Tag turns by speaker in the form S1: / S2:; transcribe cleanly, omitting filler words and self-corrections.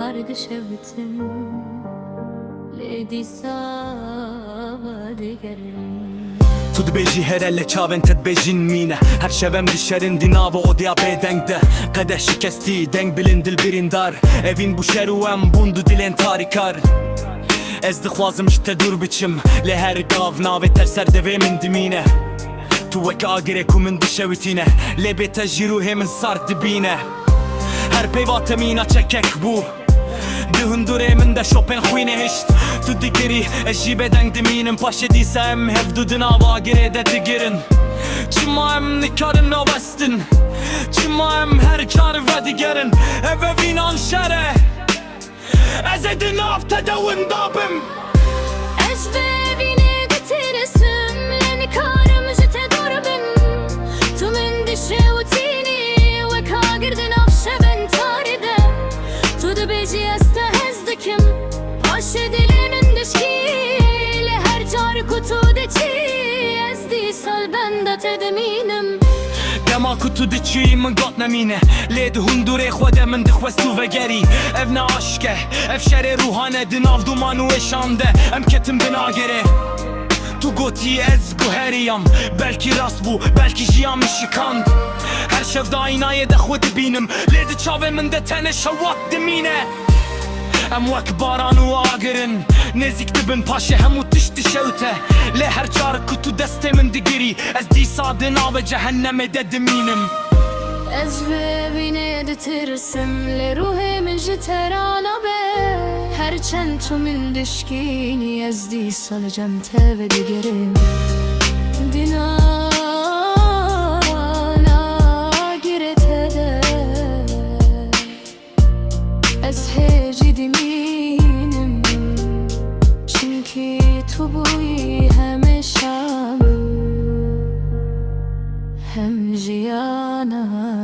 S1: خارج شبتن لدي سادگرن
S2: تو دبیجی هرله چاون تدبیجین مینه هر شبم dişerin dinava o diya bedengde Kadeh şikesti denk bilindil birindar Evin bu şeruem bundu dilen tarikar Ez dixwazim ji te dur biçim Lê her gav navê terser devê min dimîne Tu wek agirê ku min dişewitîne Lê bê te jî ruhê min sar dibîne Her peyva te mîna çekek bû Di hundurê min de şopên xwînê hişt Tu digirî ez jî bêdeng dimînim Paşê dîse em hevdû di nav agirê de digirin Çima em nikarin navestin Çima em her kar vedigerin Ev evînan şere Ez ê di nav te de winda bim
S1: Ez vevine getiresim Leni karım jite durbin Tu min dişewtini Wek agirdin afşeben taride Tu dibêjî ez te hez dikim Paşê dilê min dişkî Lê her car ku tu diçî Ez dîsal ben de te dimînim
S2: Dema ku tu diçî min got nemîne Lê di hundurê xwe de min dixwest tu vegerî Ev ne aşk e, ev şerê ruhane Di nav duman û êşan de em ketim di nagerê Tu gotî ez guheriyam Belkî rast bû, belkî jiyan min şikand Her şev da aynayê de xwe dibînim Lê di çavê min de tenê şewat dimîne Em wek baran û agirin Nêzik dibin paşê hemû tiş dişewte Lê her car ku tu destê min digirî Ez dîsa di navê cehennemê de dimînim
S1: Ez vevine ditirsim Lê ruhê min ji te ranabe Her çend tu min dişkînî Ez dîsal cem te vedigerim Dinan agirê te de Ez hêjî dimînim Çünkü tu bûyî hem eşamim Hem jiyana